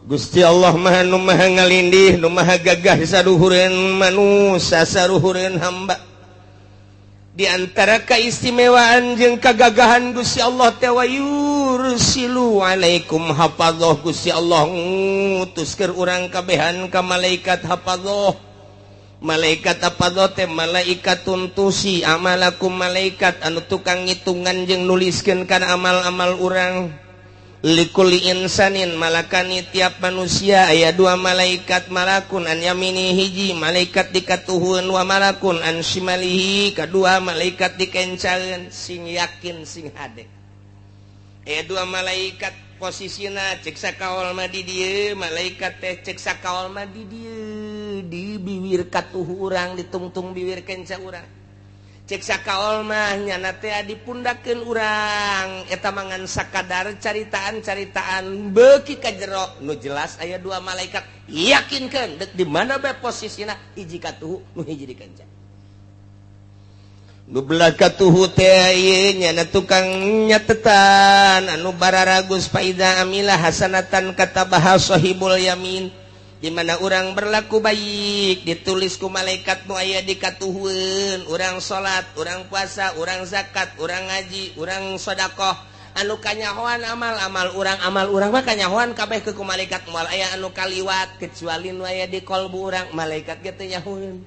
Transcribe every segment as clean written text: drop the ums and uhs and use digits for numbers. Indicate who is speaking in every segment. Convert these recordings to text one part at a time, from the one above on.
Speaker 1: Gusti Allah maha nu maha ngalindih nu maha gagah saluhureun manusia saluhureun hamba. Di antara keistimewaan jeung kagagahan Gusti Allah teh wa yursilu alaikum hafadzah. Gusti Allah ngutuskeun urang kabehan ka malaikat hafadzah. Malaikat hafadzah teh malaikatun tusi amalakum, malaikat anu tukang ngitungan jeung nuliskeun kana amal-amal urang. Likulli insanin malakani tiap manusia aya dua malaikat, malakun an yamini hiji malaikat dikatuhun, wa malakun an shimalihi kadua malaikat dikencaeun sing yakin sing hade. Aya dua malaikat posisina cek sakaol mah di dieu, malaikat teh cek sakaol mah di dieu, di bibir katuhu urang, ditungtung bibir kenca urang. Cek sakaol mah nyana teh dipundakeun urang eta mangan sakadar caritaan-caritaan beuki ka jero nu jelas aya dua malaikat yakinkeun deuk di mana bae posisina hiji katuhu nu hiji dikenca. Nu belah katuhu teh ieu nyana tukang nyatetan anu bararagus faida amilah hasanatan katabaha sahibul yamin. Di mana orang berlaku baik ditulis ku malaikat nu aya di katuhun, orang salat, orang puasa, orang zakat, orang ngaji, orang sedekah anu kanyahoan amal-amal urang mah kanyahoan kabeh ke ku malaikat moal aya anu kaliwat kecuali nu aya di kalbu urang malaikat ge teu nyahoeun.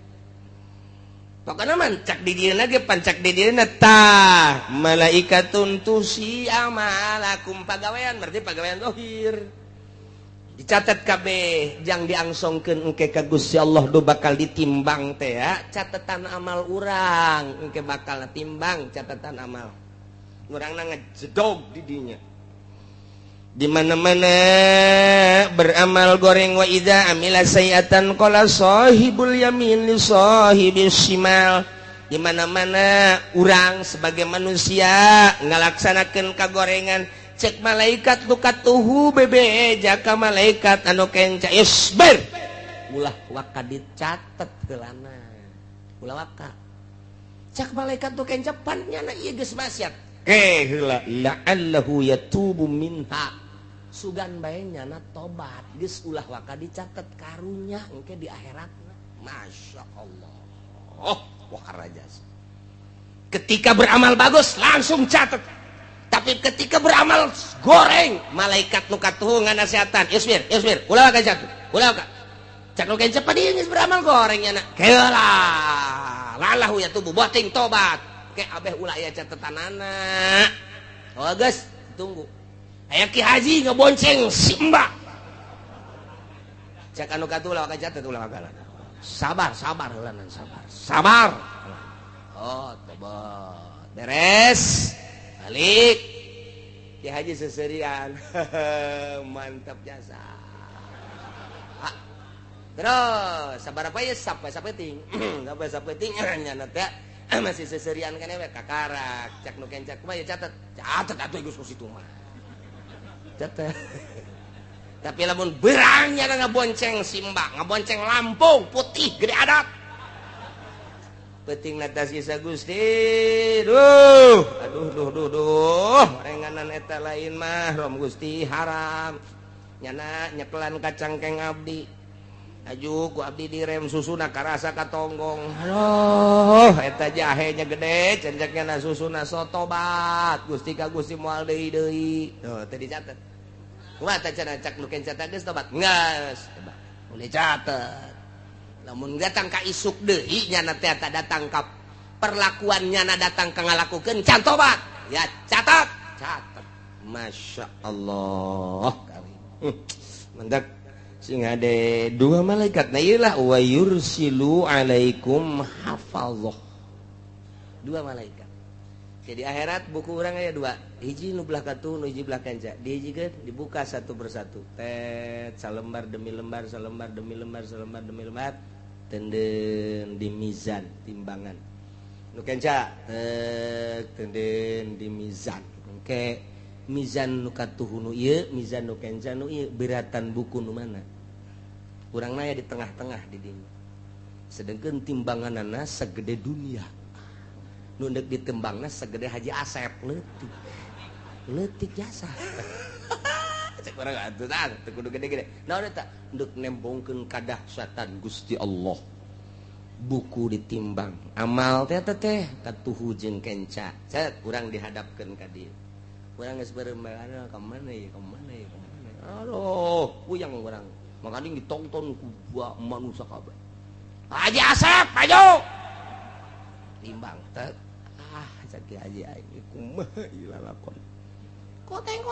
Speaker 1: Pokona mancak di dieuna ge pancak di dieuna tah malaikatun tusi amalakum pagawean berarti pagawean zahir. Dicatat kabeh jang diangsongkeun engke ka Gusti Allah do bakal ditimbang teh ya catatan amal urang engke bakal timbang catatan amal urangna ngajedog di dinya di mana-mana beramal goreng wa idza amila sayiatan qala sahibul yamin li sahibis shimal. Di mana-mana urang sebagai manusia ngalaksanakeun kagorengan cek malaikat nu katuhu bebe jaka malaikat anu kenca isbir ulah waka dicatet heulana ulah waka cek malaikat nu kenca pan nyana ieu geus maksiat heula la'allahu yatubu minha sugan bae nyana tobat geus ulah waka dicatet karunya engke di akhiratna masyaallah wah rajas ketika beramal bagus langsung catet. Tapi ketika beramal goreng malaikat nu katuhu nganasehatan isbir ulah ka jatuh ulah ka cak nu kenca padi geus beramal goreng nya keula lalahu ya tubuh boting tobat ke abeh ulah aya catetanana oh geus tunggu aya Ki Haji ngabonceng Simba cak anu katuhu ulah ka catet ulah ka sabar heulanan sabar oh tobat beres balik Ki Haji seserian mantap jasa terus sabar apa ya sapeting sampai sapeting nyana teh masih seserian kan we kakarak cak nu kencak mah ya catet atuh geus ku situ mah catet tapi lamun berang nyana ngabonceng Simba ngabonceng Lampung putih gede adat penting natasi sa Gusti aduh renganan eta lain mah rom Gusti haram nyana nyekelan kacangkeng abdi aju ku abdi direm susuna karasa katonggong aduh eta jahenya gede cencekna susuna sotobat Gusti ka Gusti moal deui tuh teu dicatet kumaha teh cenah cak nu kenca teh geus tobat geus boleh catet. Lamun datang ka isuk deui nyana teh datang ka perlakuan nyana datang ka ngalakukeun can tobat ya catat Masya Allah kali mendak sing ade dua malaikat na ieulah wa yursilu alaikum hafadzah dua malaikat. Jadi akhirat buku urang aya dua hiji nu belah katuh nu hiji belah kanca dihijikeun dibuka satu persatu tet salembar demi lembar salembar demi lembar salembar demi lembar tenden di mizan timbangan nu kenca tenden di mizan engke mizan nu katuh nu ieu mizan nu kenca nu ieu beratan buku nu mana urangna aya di tengah-tengah di dieu sedengkeun timbanganana segede dunia nu deuk ditembangna segede Haji Asep leutik jasa cek urang atuh tah teu kudu gede-gede naon eta nduk nembongkeun kadahsyatan Gusti Allah buku ditimbang amal teh katuhu jeung kenca cet urang dihadapkeun ka dieu urang geus barembagan ka mana ya aduh puyang urang makanya ditonton ku manusia kabeh Haji Asep maju timbang tet cek Haji aing kumaha ieu lalakon koteng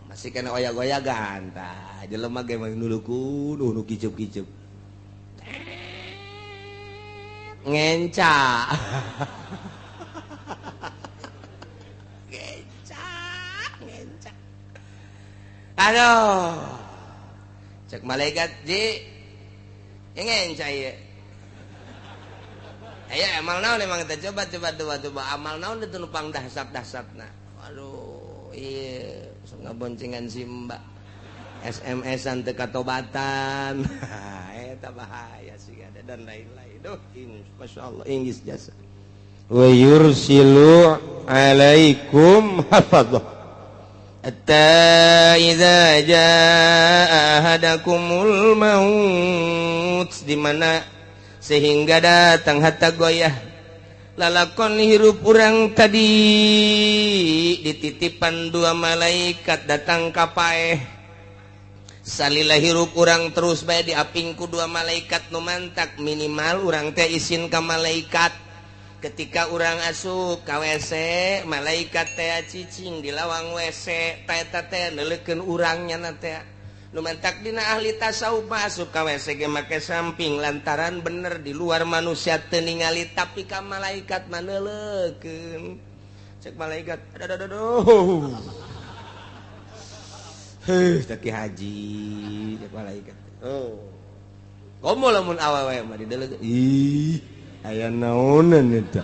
Speaker 1: masih kena oyak-oyagan tah jelema ge mah nulukeun nu kicep-kicep ngenca aduh cek malaikat ji ngenca ieu aya amal naon emang kita coba amal naon itu nupang dahsat-dahsatna aduh ieu sok ngaboncengan si Mbak SMS-an teu katobatan eta bahaya sih ada dan lain-lain duh masyaallah inggis jasa wa yursilu alaikum hafadhah hatta idza jaa ahadakumul maut di mana sehingga datang hatta goyah lalakon hirup urang tadi dititipan dua malaikat datang ka paeh salila hirup urang terus bae diapingku dua malaikat nu mantak minimal urang teh izin ka malaikat ketika urang asup ka WC malaikat teh cicing di lawang WC eta teh neuleukeun urang nya teh nu mantak dina ahli tasawuf masuk ka WC ge make samping lantaran bener di luar manusia teu ningali tapi ka malaikat mah neuleukeun cek malaikat aduh taki haji cek malaikat komo lamun awewe mah dideuleukeun ih aya naonan eta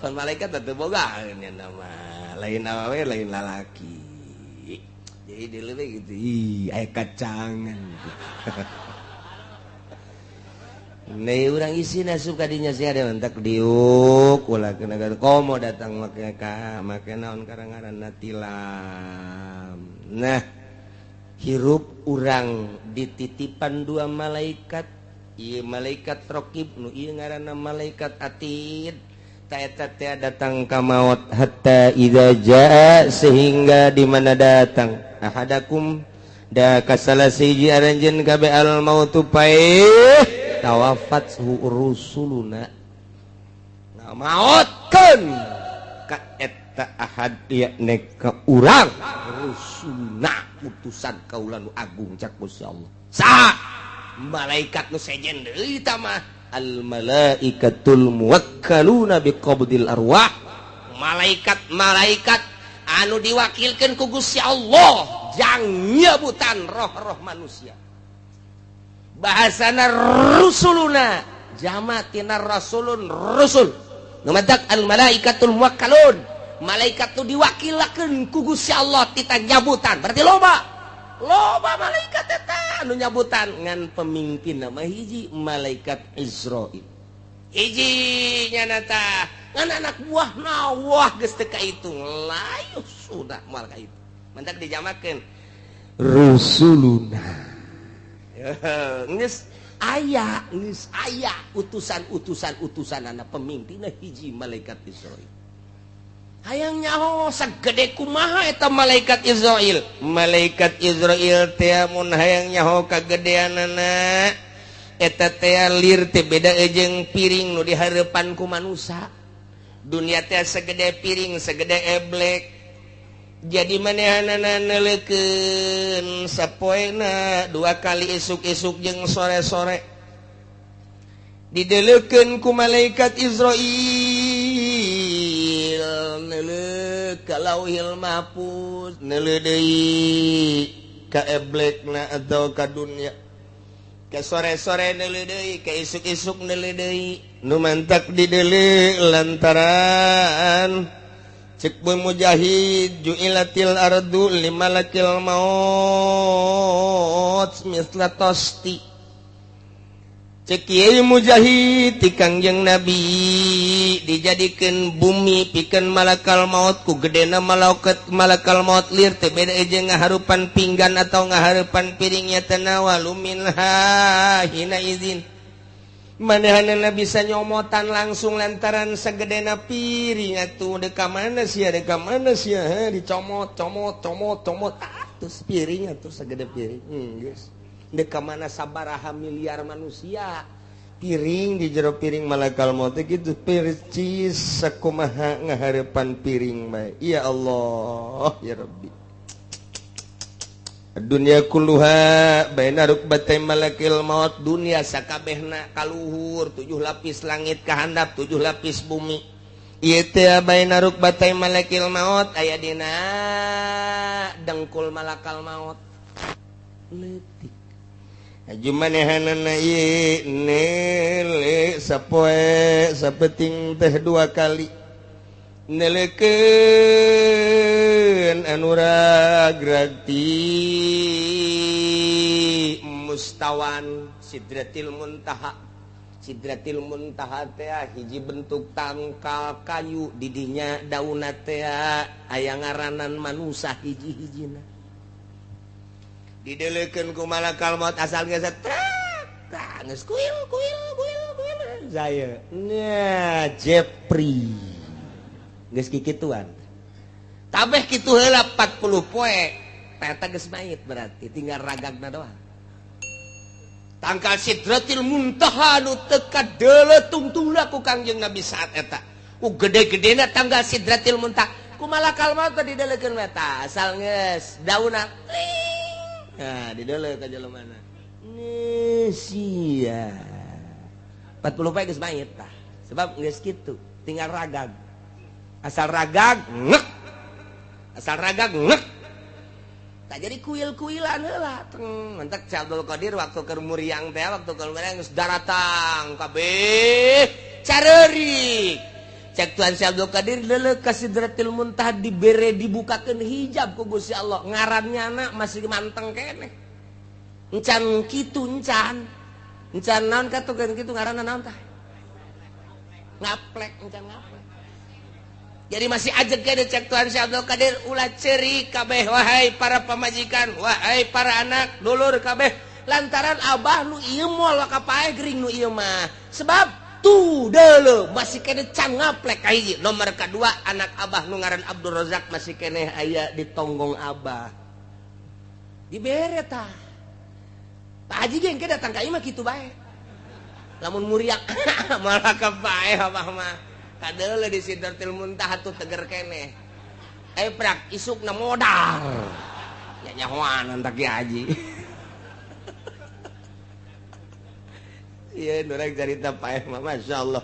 Speaker 1: kan malaikat teh bogaan nya nama lain awewe lain lalaki jadi dilewe gitu ih aya kacangan nih urang isi asup ka dinya sia ada mentak diuk ulah kena komo datang make naon karangaranna tilam nah hirup urang dititipan dua malaikat ieu malaikat raqib nu ieu ngaranna malaikat atid ta eta teh datang ka maut hatta idza jaa sehingga di mana datang ahadakum da kasalasiji aranjeun kabeh al mautu pae tawafathu rusuluna ngamaotkeun ka eta ahad yakne ka urang rusulna utusan kaula nu agung cak Gusti Allah saha malaikat nu sejen deui ta mah al malaikatul muwakkaluna biqabdil arwah malaikat anu diwakilkeun ku Gusti Allah jang nyebutan roh-roh manusia bahasana rusuluna jamatina rasulun rusul ngamadak al malaikatul muwakkalun malaikat tu diwakilakeun ku Gusti Allah tita nyabutan berarti loba malaikat eta anu nyabutan ngan pemimpin nama hiji malaikat Israil hiji nya tah ngan anak buahna wah geus teu kahitung layu sudah moal ka itu mantak dijamakeun rusuluna geus aya utusan anak pemimpinna hiji malaikat Israil hayang nyaho sagede kumaha eta malaikat Israil teh mun hayang nyaho kagedeanana eta teh lir teh beda jeung piring nu dihareupan ku manusia dunia teh segede piring segede eblek jadi manehanana neuleukeun sapoena 2 kali isuk-isuk jeung sore-sore dideuleukeun ku malaikat Israil neuleuh ka lauhil mahfuz neuleuh deui ka eblekna atau ka dunya ka sore-sore neuleuh deui ka isuk-isuk neuleuh deui nu mantak dideuleuh lantaran cek mujahid ju'ilatil ardu limalakil maut misla tosti cek Kiai Mujahid ti Kangjeng Nabi dijadikan bumi pikeun malakal maut ku gedena malakal maut lir teu beda jeung ngaharupan pinggan atau ngaharupan piringnya tanawa luminha hina izin manehna bisa nyomotan langsung lantaran sagedena piring atuh deka mana sia dicomot atus piring atuh sagede piring geus deka mana sabaraha miliar manusia piring di jero piring malakal maut gitu percis sakumaha ngahareupan piring bae ya Allah ya Rabbi dunia kulluha baina rukbatai malakil maut dunia sakabehna kaluhur 7 lapis langit kahandap 7 lapis bumi ieu teh baina rukbatai malakil maut aya dina dengkul malakal maut leutik ajumanehanana ieu nele sapoe sapeting teh 2 kali nelekeun anu ragragti mustawan sidratil muntaha teh hiji bentuk tangkal kayu didinya daunna teh aya ngaranan manusa hiji-hijina didelekeun ku malakal maut asal geus geus kuil saya nya Jepri geus kikituan tabeh kitu heula 40 poe eta geus mait berarti tinggal ragagna doang tangkal sidratil muntaha nu teu kadeuleuh tungtungna ku Kangjeng Nabi saat eta ku gede-gedena tangkal sidratil muntaha ku malakal maut teh didelekeun eta asal geus daunna nah dideleuk ka jelemana sia 40 poe geus mait tah sebab geus kitu tinggal ragag asal ragag ngek tak jadi kuil-kuilan heula mentek Abdul Qadir waktu keur muriang teh waktu keur muriang geus daratang kabeh careurik cek Tuan Abdul Qadir leuleuh ka Sidratil Muntaha dibere dibukakeun hijab ku Gusti Allah ngarannyana masih manteng keneh encan kitu encan naon katukeun kitu ngaranna naon tah ngaplek encan ngaplek. Jadi masih ajeg kene cek Tuhan Syekh Abdul Qadir ulah ceurik kabeh wahai para pamajikan, wahai para anak, dulur kabeh lantaran abah nu ieu moal ka paeh gering nu ieu mah. Sebab tu deuleuh masih kene can ngaplek ka hiji. Nomor kadua anak abah nu ngaran Abdul Razak masih kene aya di tonggong abah. Dibere tah. Pak Haji ge engke datang ka ieu mah kitu bae. Lamun muriak malah ka paeh abah mah. Kadeuleuh di Sidratil Muntaha tuh teger keneh. Prak isukna modal. Ya nyahoan antak Ki Haji. Ieu nurang carita paeh mah masyaallah.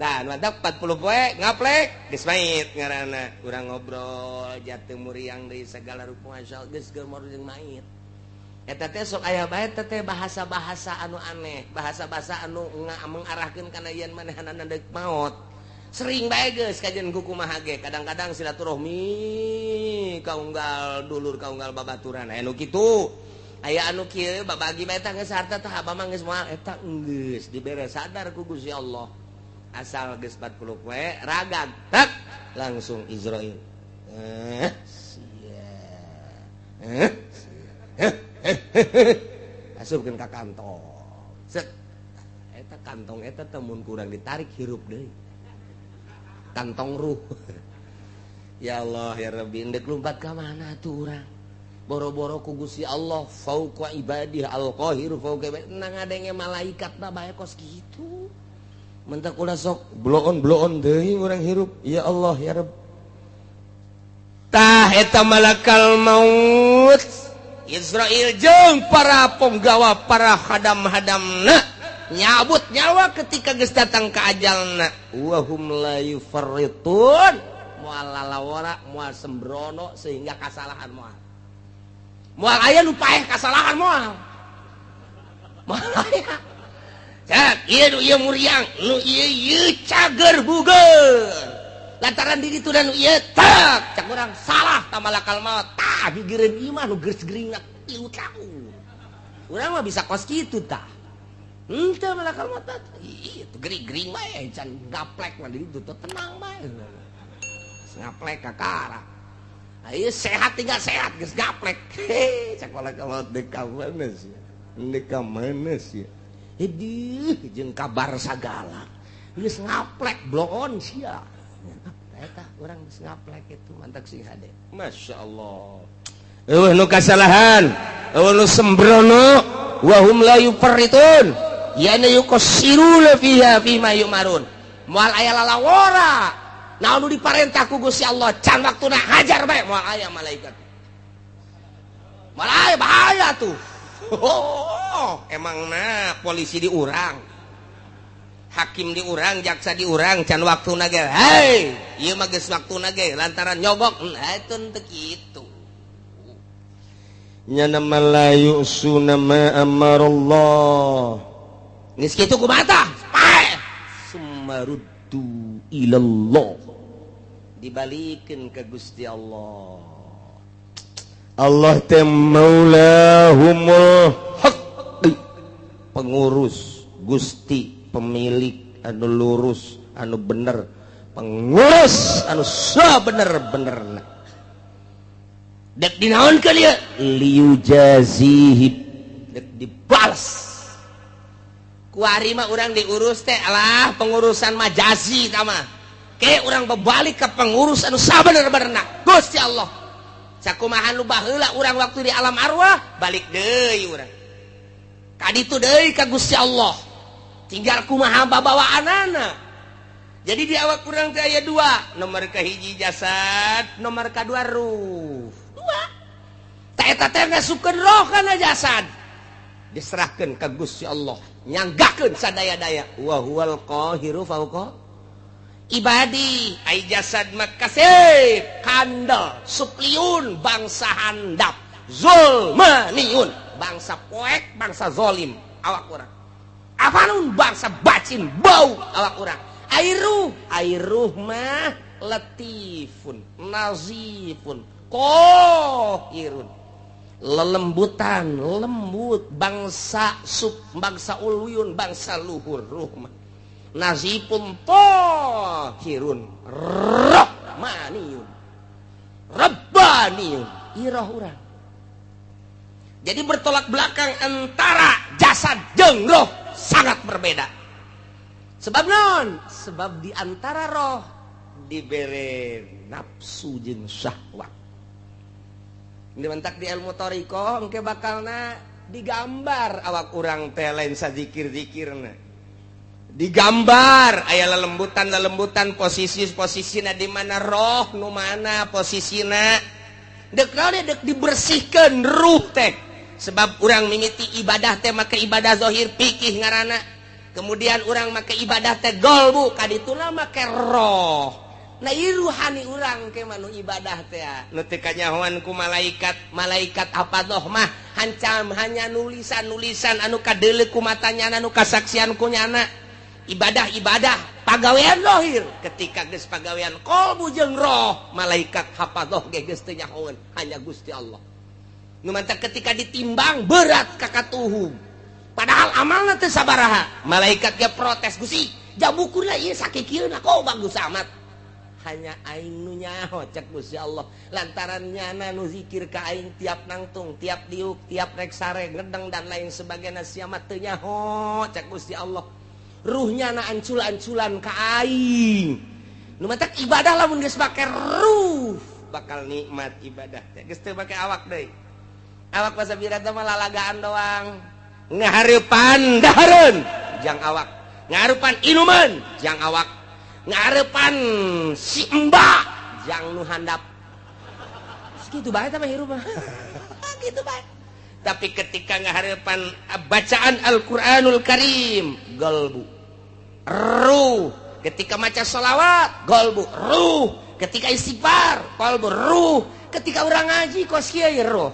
Speaker 1: Tah mantap 40 poe ngaplek geus mait ngaranna. Urang ngobrol jatuh muriang deui segala rupa masyaallah geus geumor jeung mait. Eta teh sok aya bae teh bahasa-bahasa anu aneh, bahasa-bahasa anu mengarahkeun kana yen manehanana deuk maot. Sering bae geus kajian kumaha ge kadang-kadang silaturahmi kaunggal dulur kaunggal babaturan anu kitu aya anu kieu babagi bae tah geus harta tah abah mah geus moal eta geus dibere sadar ku Gusti Allah asal geus 40 poe ragag tak langsung Israil asupkeun ka kantong set eta kantong eta teh mun kurang ditarik hirup deui kantong ruh. Ya Allah ya Rabbi endek lumpat ka mana tuh urang boro-boro ku Gusti Allah fauqa ibadih al-qahir fauqa nang ngadenge malaikatna bae kos kitu mentek ulah sok bloon deui urang hirup ya Allah ya Rabb tah eta malakal maut Israil jeung para penggawa para hadam-hadamna nyabut nyawa ketika geus datang ka ajalna wa hum la yufarritun moal lalawara moal sembrono sehingga kasalahan moal aya nu paeh kasalahan moal aya cak ieu muriang nu ieu cager bugeun lantaran di ditu dan nu ieu tak cak urang salah ta malakal maut tah digireun ieu mah nu geus geringat 3 tahun urang mah bisa kos kitu tah henteu malakal maut ieu teh gering-gering bae can gaplek mah di ditu tenang bae ngaplek kakara ieu sehat tinggal sehat geus gaplek cak malakal maut deuk ka mana sia deuk ka mana sia hidih jeung kabar sagala geus ngaplek bloon sia eta urang geus ngaplek itu mantak sing hade masyaallah eueuh nu kasalahan eueuh nu sembrono wa hum la yufarritun yana yuqassiruna fiha fima yumarun moal aya lalawora naon nu diparentah ku Gusti Allah can waktuna hajar bae moal aya malaikat moal aya bahaya tuh emangna polisi di urang hakim di urang jaksa di urang can waktuna ge hei ieu mah geus waktuna ge lantaran nyogok eta teu kitu nya nama la yusuna ma amarallah geus kitu kumaha tah sumaruddu ilallah dibalikeun ka Gusti Allah Allah teh maulahumul haq pengurus Gusti pemilik anu lurus anu bener pengurus anu sabener-benerna dek dinaonkeun ieu liujazihib dek dibalas ku ari mah urang diurus teh alah pengurusan majazi tah mah ke urang bebalik ke pengurus anu sabener-benerna Gusti Allah sakumaha nu baheula urang waktu di alam arwah balik deui urang ka ditu deui ka Gusti Allah tinggal kumaha babawaanana jadi di awak urang teh aya dua nomor kahiji jasad nomor kadua ruh eta teh ngasukeun roh kana jasad diserahkeun ka Gusti Allah nyanggakeun sadaya-daya wa huwal qahiru fauqa ibadi ai jasad makasih kandel supliun bangsa handap zulmaniun bangsa poek bangsa zolim awak urang afanun bangsa bacin bau awak urang airuh mah latifun nazifun qahirun lelembutan lembut bangsa bangsa uluyun bangsa luhur ruhmah nazipun tahirun rahmaniyun rabbaniyun irah urang jadi bertolak belakang antara jasad jeung roh sangat berbeda sebab naon sebab di antara roh dibere nafsu jeung syahwat dimentak di ilmu toriko engke bakalna digambar awak urang teh lain sazikir-zikirna digambar aya lelembutan posisi-posisina di mana roh nu mana posisina dek naon dek dibersihkeun ruh teh sebab urang mimiti ibadah teh make ibadah zahir fikih ngaranna kemudian urang make ibadah teh qalbu kadituna make roh nah ruhani urang ke manu ibadah teh nu teu kanyahoan ku malaikat apa doh mah hancam hanya nulisan anu kadeuleu ku matanya anu kasaksian ku nyana ibadah pagawean zahir ketika geus pagawean qalbu jeung roh malaikat hafadoh ge geus teu nyahoeun hanya Gusti Allah nu mantap ketika ditimbang berat kakatuhum padahal amalna teu sabaraha malaikat ge protes Gusti jabukurna ieu sakikieuna kok bagus amat hanya aing nu nyaho cek Gusti Allah lantaran nyana nu zikir ka aing tiap nangtung tiap diuk tiap rek sare ngedeng dan lain sebagainya sia mah teu nyaho cek Gusti Allah ruhnya na ancul-anculan ka aing nu matak ibadah lamun geus make ruh bakal nikmat ibadah teh geus teu make awak deui awak pasabira teh mah lalagaan doang ngahareupan dahareun jang awak ngahareupan inuman jang awak ngarepan si mbak jang nu handap segitu bae tah hirup mah gitu bae tapi ketika ngaharepan bacaan Al-Qur'anul Karim qalbu ruh ketika maca sholawat qalbu ruh ketika istighfar qalbu ruh ketika urang ngaji kos kieu ruh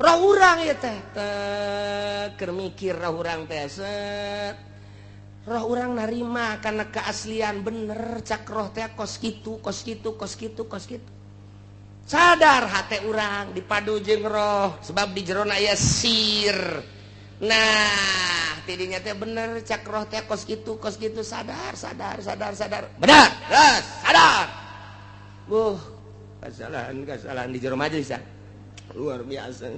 Speaker 1: urang ieu teh keur mikir roh urang teh set roh urang narima karena keaslian bener cak roh teh kos kitu sadar hate urang dipadu jeung roh sebab di jerona aya sir nah tidinya teh bener cak roh teh kos gitu sadar benar terus sadar kesalahan di jero majelis ya luar biasa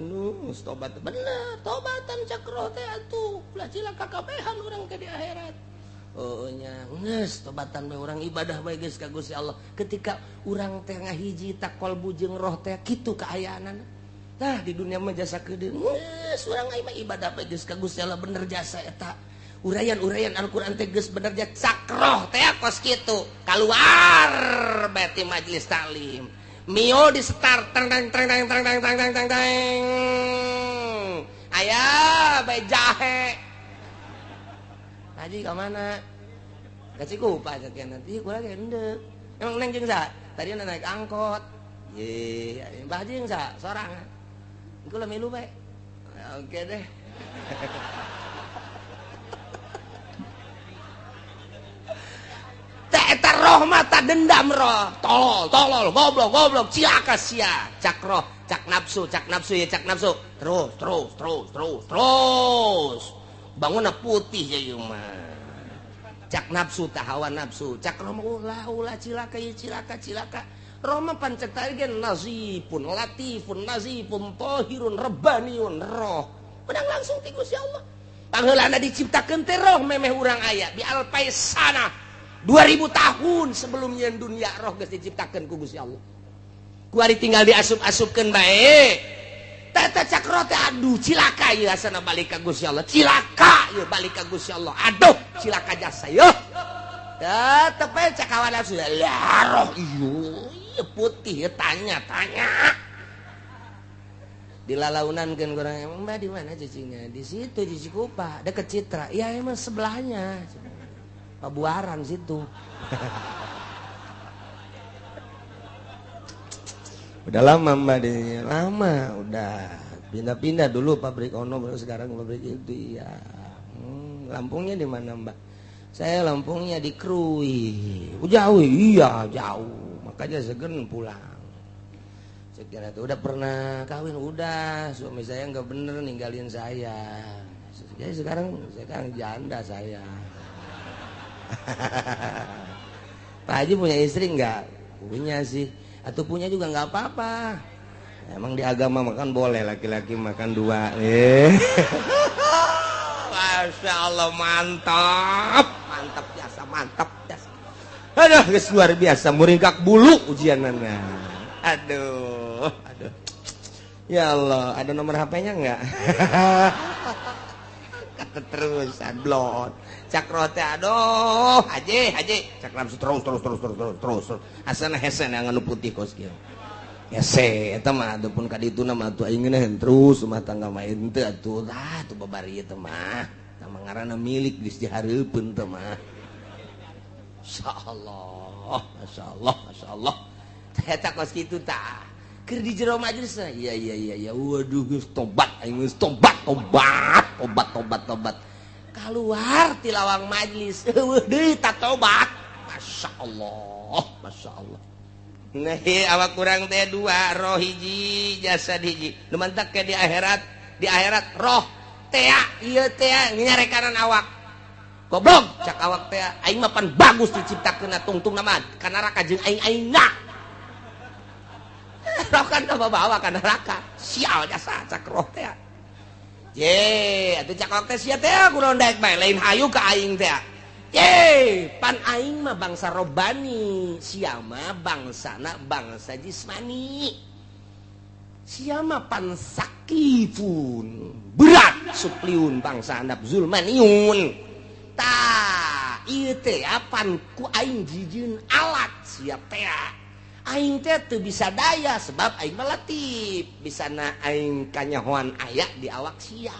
Speaker 1: tobat bener tobatan cak roh teh atuh ulah cilaka kabehan urang ke di akhirat nya nges tobatan bae urang ibadah bae geus ka Gusti Allah ketika urang teh ngahiji takol bujeng roh teh kitu kaayaanana nah di dunia mah jasa kedeung geus urang mah ibadah bae geus ka Gusti Allah bener jasa eta urayan Al-Qur'an teh geus bener jasa cakroh teh kos kitu keluar bae ti majelis taklim mio di start tang aya bae jahe Haji ke mana? Kasih kupa aja kian nanti kurang gendek. Emang neng jeung sa? Tadi naik angkot. Ye, Mbah Haji jeung sa? Sorangan. Engko lah milu bae. Oke deh. Teh eta roh mata dendam roh. Tolol, goblok, cilaka sia. Cak roh, cak nafsu ya cak nafsu. Terus. Bangunna putih ya ieu mah. Cak nafsu tah hawa nafsu. Cak roh mah ulah cilaka. Roh mah pancet tadi gen nazifun, latifun, tahirun, rabbaniun roh. Menang langsung ti Gusti Allah. Pangheulana diciptakeun teh roh memeh urang aya di alpaisana 2000 tahun sebelumnya dunia roh geus diciptakeun ku Gusti Allah. Ku ari tinggal diasup-asupkeun bae. Tata cakro teh aduh cilaka ieu asana balik ka Gusti Allah. Cilaka ieu balik ka Gusti Allah. Aduh cilaka jasa yeuh. Tetep we cakawana sudah roh ieu putih tanya. Dilalaunan-keun kurang emang Mbak di mana cicinya? Di situ di Cikupa, deket Citra. Ya emang sebelahnya. Pabuaran situ. Udah lama Mbak di lama udah pindah dulu pabrik Ono baru sekarang pabrik itu ya. Lampungnya di mana Mbak? Saya Lampungnya di Krui. Jauh iya jauh makanya segen pulang. Sekira itu udah pernah kawin udah suami saya nggak bener ninggalin saya. Jadi sekarang janda saya. Pak Haji punya istri nggak? Punya sih. Atau punya juga nggak apa-apa. Emang di agama makan boleh laki-laki makan 2. Masya Allah mantap biasa. Aduh guys luar biasa muringkak bulu ujianana. Aduh. Ya Allah ada nomor HP-nya nggak? Kata terus adblot. Cakrote aduh haji cak nafsu terus asana hesen yang anu putih kos kieu hese eta mah adapun ka ditu mah atuh aing ngeunaheun terus rumah tangga mah henteu atuh tuh babari teh mah tah ngaranna milik geus dihareupeun teh mah masyaallah eta kos kitu tah keur di jero majelis iya waduh geus tobat aing geus tobat keluar ti lawang majlis deui tatobat Masya Allah nah awak kurang teh 2 roh hiji jasad hiji nu mantak ke di akhirat roh teh ieu teh nyarekanan awak goblok cak awak teh aing mah pan bagus diciptakeunna tungtungna mah ka neraka jeung aing-aingna roh kan bawa ka neraka sial jasa cak roh teh ye atuh cak teh sia teh kunaon daek bae lain hayu ka aing teh ye pan aing mah bangsa robani sia mah bangsana bangsa jismani sia mah pan sakifun berat supliun bangsa nafsul maniun tah ieu teh pan ku aing jijieun alat sia teh aing teh teu bisa daya sebab aing melatih bisana aing kanyahoan aya di awak sia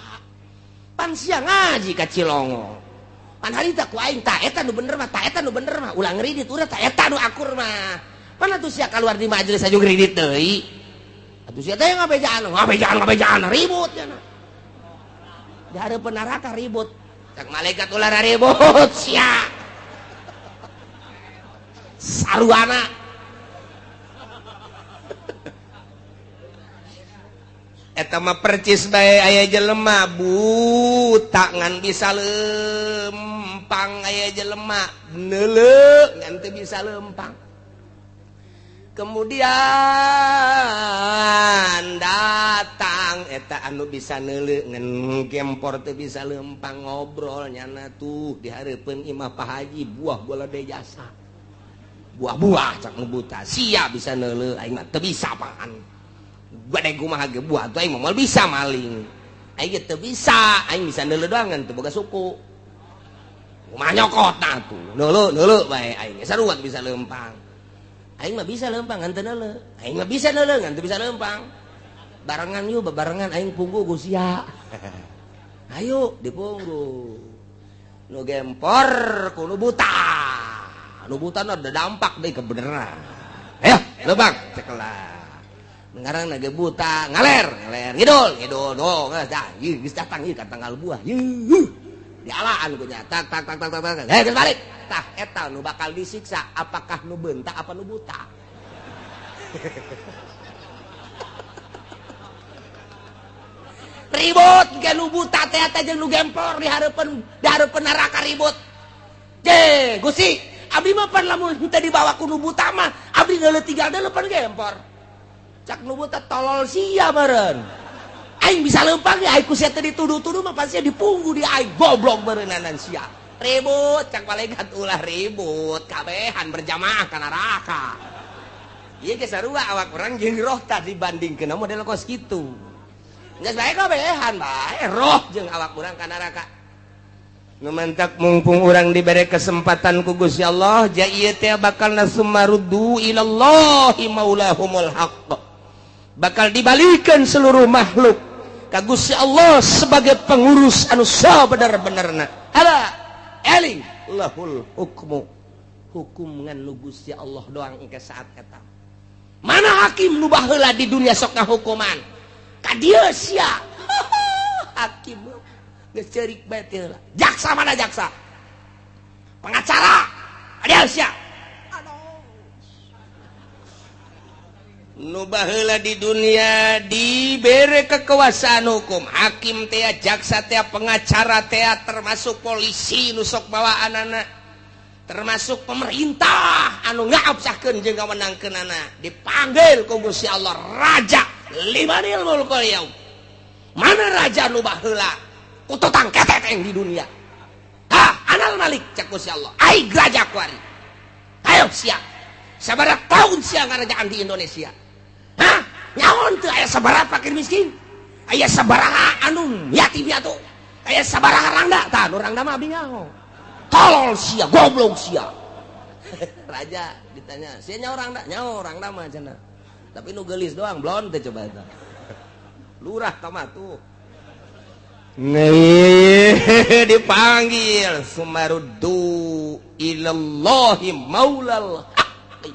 Speaker 1: pan sia ngaji ka Cilongo pan harita ku aing tah eta nu bener mah ulah ngridit urang tah eta nu akur mah pan atuh sia keluar di majelis aju ngridit deui atuh sia teh ngabejaan ribut cenah di hareupeun neraka ribut cak malaikat ulah ribut sia saruana eta mah percis bae aya jelema buta ngan bisa lempang, aya jelema neuleuh ngan teu bisa lempang. Kemudian datang eta anu bisa neuleuh ngan gempor teu bisa lempang, ngobrol nyana tuh di hareupeun imah Pak Haji buah golade jasa. Buah-buah cak nu buta sia bisa neuleuh aing mah teu bisa apaan. Badai kumaha ge buah tuh aing mah bisa maling. Aing ge teu bisa, aing bisa neuleuh doang ngan teu boga suku. Kumaha nyokotna tuh. Neuleuh bae aing sarua bisa lempang. Aing mah bisa lempang ngan teu neuleuh. Aing mah bisa neuleuh ngan teu bisa lempang. Barengan yuk bebarengan aing punggu ku sia. Ayo dipunggu. Nu gempor ku nu buta. Nu buta na ada dampak deui kebeneran. Ayo lempang cekelah. Ngarang nage buta ngaler ngidul doh dah geus datang ieu ka tanggal buah dialaan ku nya tak geus balik tah eta nu bakal disiksa apakah nu beuntak apa nu buta. Ribut ge nu buta teh eta jeung nu gempor di hareupeun neraka ribut. Je Gusti abdi mah pan lamun teu dibawa ku nu buta mah abdi geuleuh tinggal deuleuh pan gempor. Cak nu buta tolol sia meureun. Aing bisa lempang ya aing ku sia teh dituduh-tuduh mah pasti dipunggu di aing goblok beureunanan sia. Ribut cak malaikat ulah ribut kabehan berjamaah ka neraka. Ieu ge sarua awak urang jeung roh tah dibandingkeun model kos kitu. Geus bae kabehan bae roh jeung awak urang ka neraka. Nu mantak mumpung urang dibere kesempatan ku Gusti Allah ja ieu teh bakalna sumaruddu ilallahi maulahumul haqq. Bakal dibalikan seluruh makhluk ka Gusti Allah sebagai pengurus anu sabener-benerna. Ala eling lahul hukmu. Hukum ngan nu Gusti Allah doang engke saat eta. Mana hakim nu baheula di dunia sok ngahukuman? Ka dieu sia. Hakim geus ceurik bae teh heula. Jaksa mana jaksa? Pengacara. Adieu sia. Nu baheula di dunia dibere kekuasaan hukum hakim teh jaksa teh pengacara teh termasuk polisi nu sok bawaanana termasuk pemerintah anu ngabsahkeun jeung ngawenangkeunana dipanggil ku Gusti Allah raja limanil mulkul yaum. Mana raja nu baheula kututang keteteng di dunia? Anal Malik cak Gusti Allah aing raja kuari. Ayo sia sabaraha taun sia ngarajaan di Indonesia. Nyaon teu aya sabaraha fakir miskin, aya sabaraha anu yatim piatu, aya sabaraha rangda tah nu rangda mah abdi nyaho tolol sia goblok sia. Raja ditanya sia nyaho rangda mah cenah tapi nu geulis doang blon teh coba eta lurah kamah tuh dipanggil sumaruddu ilallahi maulal haqqi.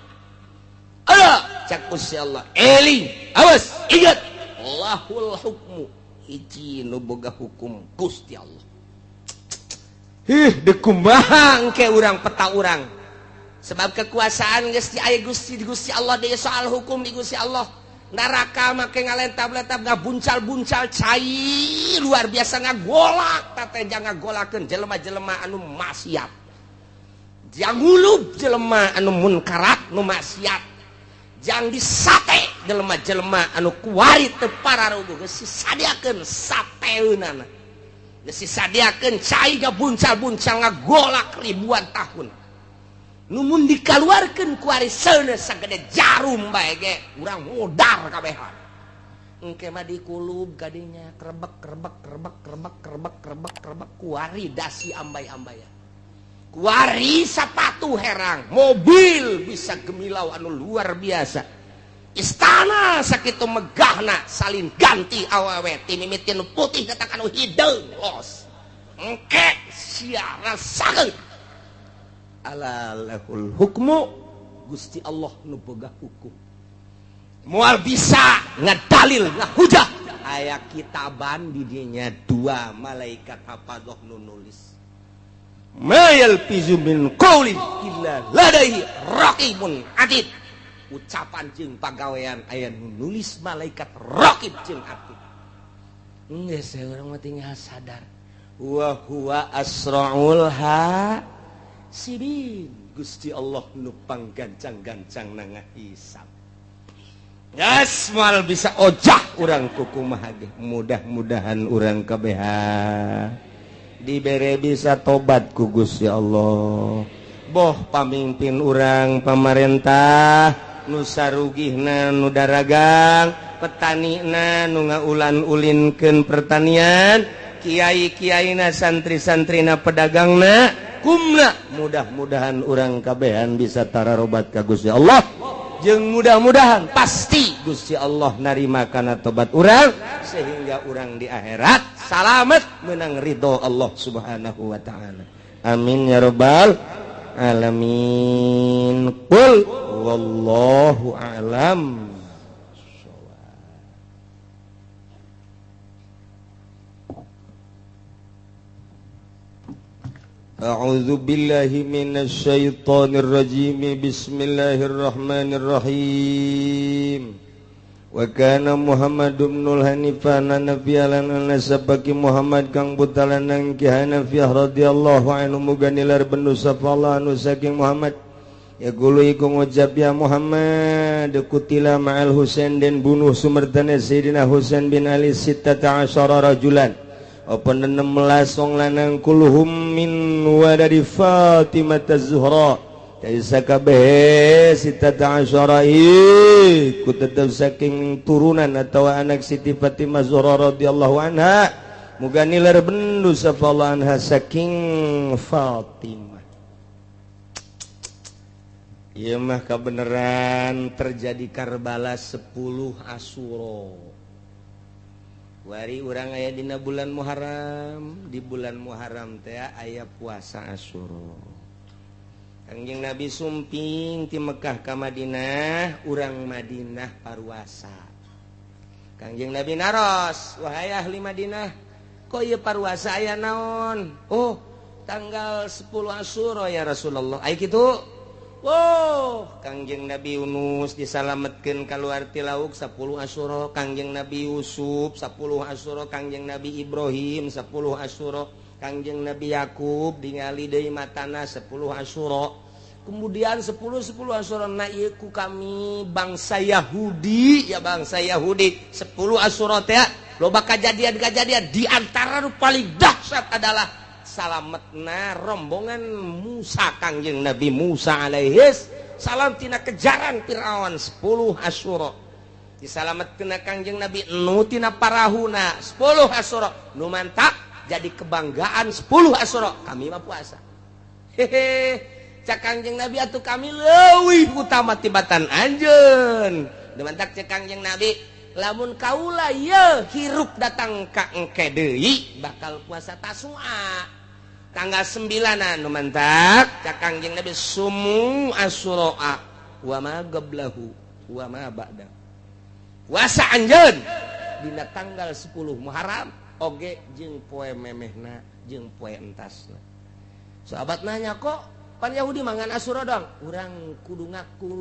Speaker 1: Ada cak Gusti Allah eling awas ingat lahul hukmu hiji nu boga hukum Gusti Allah. Dekumaha engke urang peta urang sebab kekuasaan geus di aya Gusti Allah deui soal hukum di Gusti Allah. Neraka make ngalentab-lentab ngabuncal-buncal cai luar biasa ngagolak teh jangan ngagolakeun jelema-jelema anu maksiat. Jang ngulub jelema anu munkarat nu maksiat. Jang disate jelema-jelema anu kuari teu pararugu geus disadiakeun sateunana. Geus disadiakeun cai ngabuncal-buncal ngagolak ribuan tahun. Nu mun dikaluarkeun ku ari seuneu sagede jarum bae ge urang modar kabehan. Engke mah dikulub gadinya krebek kuari dasi ambay-ambaya. Kuari sepatu herang, mobil bisa gemilau anu luar biasa. Istana sakitu megahna salin ganti awewe ti mimitin putih ketak anu hideung los. Engke sia rasakeun. Ala lahul hukmu Gusti Allah nu boga hukum. Moal bisa ngadalil ngahujah aya kitaban di dinya dua malaikat hafazoh nu nulis. Mayal pizu min qaulin illa ladaihi raqibun atid. Ucapan jeung pagawean aya nu nulis malaikat raqib jeung atid. Geus urang mah tinggal sadar. Wa huwa asraul hasibin. Gusti Allah nu panggancang-gancang ngahisab. Gas moal bisa ojah urang kukumaha ge. Mudah-mudahan urang kabeh dibere bisa tobat ku Gusti Allah. Boh pamimpin urang pamarentah nu sarugihna nu daragang, petanina nu ngaulan-ulinkeun pertanian, kiai-kiaina santri-santrina pedagangna, kumna mudah-mudahan urang kabehan bisa tararobat ka Gusti Allah. Jeung mudah-mudahan pasti Gusti Allah narima kana tobat urang sehingga urang di akhirat salamet menang ridho Allah Subhanahu wa taala. Amin ya rabbal alamin. Qul wallahu a'lam. A'udzu billahi minasy syaithanir rajim. Bismillahirrahmanirrahim. Wa kana Muhammadun ibnul Hanifan nabiyyan nasabaki Muhammad kang butalan nang Ki Hanafiyah radhiyallahu anhu muga nilar benu safallah anu saking Muhammad ya gulu iku ngucap ya Muhammad kutila ma'al Husain den bunuh sumertana Sayyidina Husain bin Ali sittata asyara rajulan apa 16 wong lanang kulhum min wadari Fatimah az-Zuhra dari sakabeh sittata asyara ku tetep saking turunan atau anak Siti Fatimah Zuhra radhiyallahu anha muga nilar bendu safallah anha saking Fatimah. Ieu mah kabeneran terjadi Karbala 10 Asyura. Wari urang aya dina bulan Muharram, di bulan Muharram teh aya puasa Asyura. Kangjeng Nabi sumping ti Mekah ka Madinah, urang Madinah paruasa. Kangjeng Nabi naros, wahai ahli Madinah, kok ieu paruasa aya naon? Oh, tanggal 10 Asyura ya Rasulullah. Aya kitu. Wow, Kangjeng Nabi Yunus disalametkeun kaluar ti lauk 10 Asyura, Kangjeng Nabi Yusuf 10 Asyura, Kangjeng Nabi Ibrahim 10 Asyura, Kangjeng Nabi Yakub ningali deui matana 10 Asyura. Kemudian 10 Asyura na ieu ku kami bangsa Yahudi, ya bangsa Yahudi 10 Asyura teh loba kajadian-kajadian di antara nu paling dahsyat adalah salametna rombongan Musa, Kangjeng Nabi Musa alaihis salam tina kejaran Firaun 10 Asyura. Disalametkeun Kangjeng Nabi nu tina parahuna 10 Asyura. Nu mantap jadi kebanggaan 10 Asyura kami mah puasa. Hehe, cak Kangjeng Nabi atuh kami leuwih utama tibatan anjeun. Nu mantap cak Kangjeng Nabi lamun kaula ye hirup datang ka engke deui bakal puasa Tasu'a tanggal 9 nu mantap cak Kangjeng Nabi sumu Asyura wa ma qablahu wa ma ba'da puasa anjeun dina tanggal 10 Muharram oge jeung poe memehna jeung poe entasna. Sahabat nanya kok pan Yahudi mangan Asyura dong, urang kudu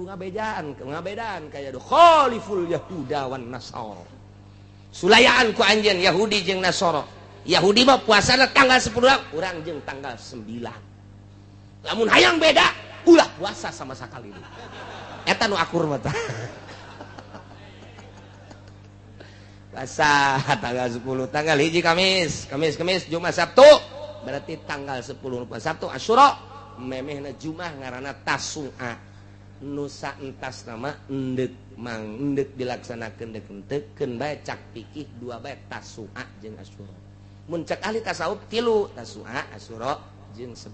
Speaker 1: ngabedaan kaya do khaliful yahuda wan nasara. Sulayaan ku anjeun Yahudi jeung Nasara. Yahudi mah puasana tanggal 10, urang jeung tanggal 9. Lamun hayang beda, ulah puasa sama sakali deui. Eta nu akur mah tah. Puasa tanggal 10, tanggal 1 Kamis, Jumat, Sabtu. Berarti tanggal 10 puasa Sabtu Asyura. Memehna Jumat ngaranna Tasu'a. Nusa entas nama endek mang endek dilaksanakeun deuk entekeun bae cak pikih 2 bae Tasu'a jeung Asyura. Mun cak ahli tasawuf 3 Tasu'a, Asyura jeung 11.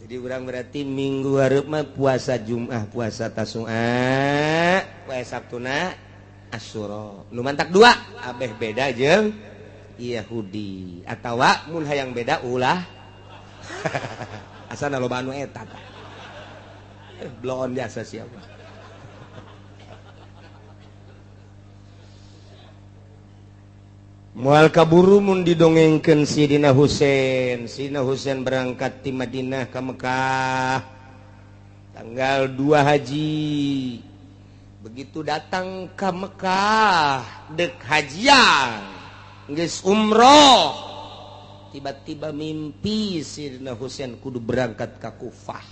Speaker 1: Jadi urang berarti minggu hareup mah puasa Jumat, puasa Tasu'a, poe Sabtuna Asyura. Nu mantak 2 abeh beda jeung Yahudi atawa mun hayang beda ulah asana loba anu eta tah. Bloon biasa siapa. Moal kaburu mun didongengkeun Sidina Husain. Sidina Husain berangkat ti Madinah ka Mekah tanggal 2 Haji. begitu datang ke Mekah dek hajian geus umroh tiba-tiba mimpi Sayyidina Husain kudu berangkat ke Kufah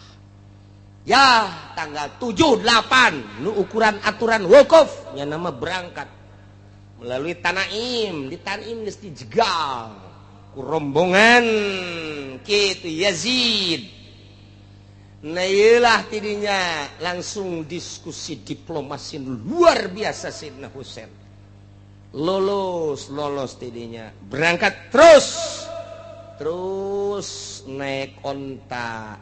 Speaker 1: ya tanggal 7-8 nu ukuran aturan wukuf nya nama berangkat melalui Tanaim di Tanaim geus dijegal ku rombongan kitu Yazid. Nah iyalah tidinya langsung diskusi diplomasi luar biasa Sayyidina Husain. Lolos tidinya. Berangkat terus naik onta.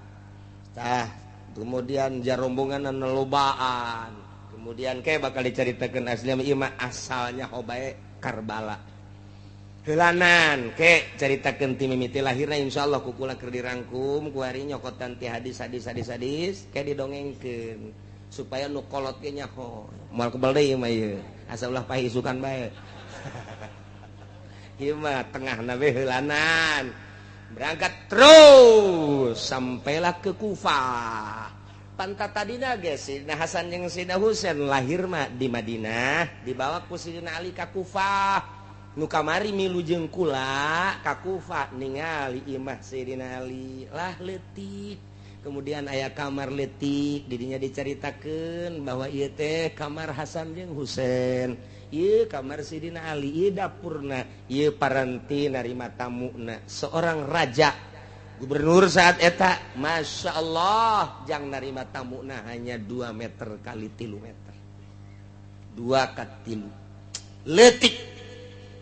Speaker 1: Kemudian jarombongan nelobaan. Kemudian kayak bakal diceritakan aslinya ima asalnya hobae Karbala. Helanan ke ceritakeun ti mimiti lahirna insyaallah kukula keur dirangkum ku ari nyokotan ti hadis ke didongengkeun supaya nu kolot ge nyaho moal kebal deui mah ieu asa ulah pahisukan bae ieu mah tengahna we helanan berangkat terus sampailah ke Kufah pantat tadina ge Sayyidina Hasan jeung Sayyidina Husain lahir mah di Madinah dibawa ku Sayyidina Ali ka Kufah nu kamari milu jeung kula ka Kufah ningali imah Sayyidina Ali lah leutik kemudian aya kamar leutik didinya dicaritakeun bahwa ieu teh kamar Hasan jeung Husain ieu kamar Sayyidina Ali ieu dapurna ieu paranti narima tamuna seorang raja gubernur saat eta Masya Allah jang narima tamuna hanya 2 meter kali 3 meter 2 ka 3 leutik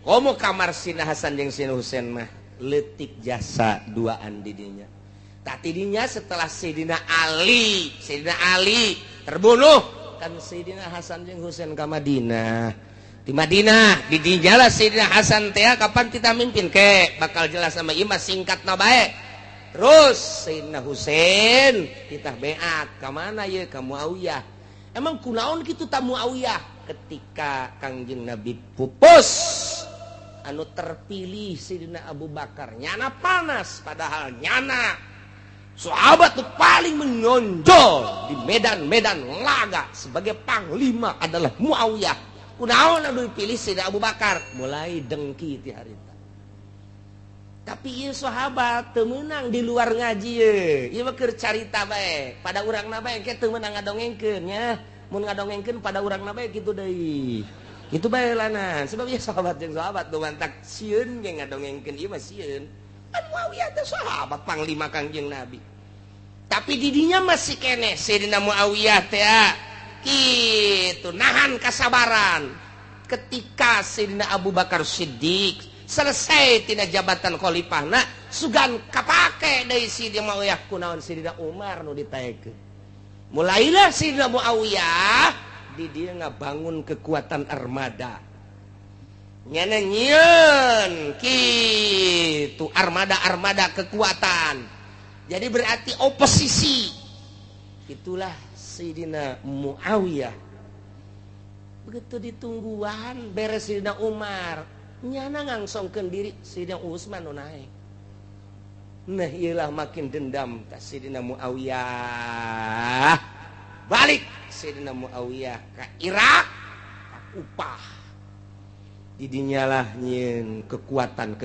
Speaker 1: komo kamar Sayyidina Hasan jeung Sayyidina Husain mah leutik jasa duaan didinya. Tadinya setelah Sayyidina Ali terbunuh kan Sayyidina Hasan jeung Husain ka Madinah. Di Madinah didinya lah Sayyidina Hasan teh kapan kita mimpin ke bakal jelas sama ieu mah singkatna bae. Terus Sayyidina Husain kita beat ka mana ye ka Muawiyah. Emang kunaon kitu ta Muawiyah ketika Kangjeng Nabi pupus anu terpilih Sayyidina Abu Bakar nyana panas padahal nyana sahabat tuh paling menonjol di medan-medan laga sebagai panglima adalah Muawiyah kunaon anu dipilih Sayyidina Abu Bakar mulai dengki ti harita tapi ieu sahabat teu meunang di luar ngaji ieu mah keur carita bae pada urangna bae ke teu meunang ngadongengkeun nya mun ngadongengkeun pada urangna bae kitu deui itu bae lanan sebab ya sahabat jeung sahabat tuh mantak sieun ge ngadongengkeun ieu mah sieun kan Muawiyah teh sahabat panglima Kangjeng Nabi tapi didinya masih keneh Sayyidina Muawiyah teh kitu nahan kasabaran ketika Sayyidina Abu Bakar Siddiq selesai tina jabatan khalifahna sugan kapake deui Sayyidina Muawiyah kunaon Sayyidina Umar nu ditaekeun mulailah Sayyidina Muawiyah di dia ngabangun kekuatan armada nyana nyieun kitu armada kekuatan jadi berarti oposisi itulah Sayyidina Muawiyah begitu ditungguan beres Sayyidina Umar nyana ngangsongkeun diri Sayyidina Utsman nu naik nah iyalah makin dendam ta Sayyidina Muawiyah balik Sayyidina Muawiyah ke Irak ka Kufah didinyalah nyeun kekuatan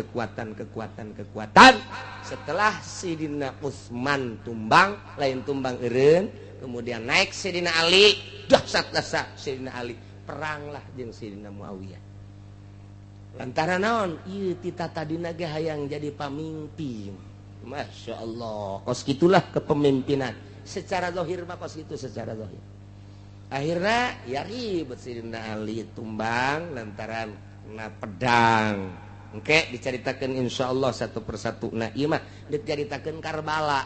Speaker 1: setelah Sayyidina Utsman tumbang lain tumbang eureun kemudian naik Sayyidina Ali dahsyat Sayyidina Ali peranglah jeung Sayyidina Muawiyah lantaran naon ieu tita tadina ge hayang jadi pamimpin Masya Allah kos gitulah kepemimpinan secara zahir mah kos gitu secara zahir akhirnya ya ribet Sayyidina Ali tumbang lantaran kena pedang engke diceritakeun insyaallah satu persatu nah ieu mah diceritakeun Karbala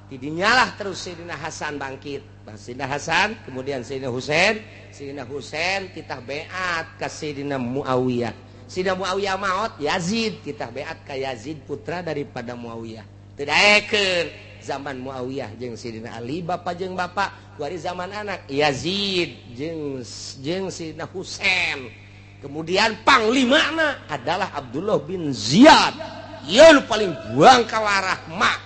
Speaker 1: didinyalah terus Sayyidina Hasan bangkit Sayyidina Hasan kemudian Sayyidina Husain kita beat ka Sayyidina Muawiyah Sayyidina Muawiyah maot Yazid kita beat ka Yazid putra daripada Muawiyah teu daekeun zaman Muawiyah jeung Sayyidina Ali bapa jeung bapa kuari zaman anak Yazid jeung Sayyidina Husain kemudian panglimana adalah Abdullah bin Ziyad ieu paling buang kawarah mak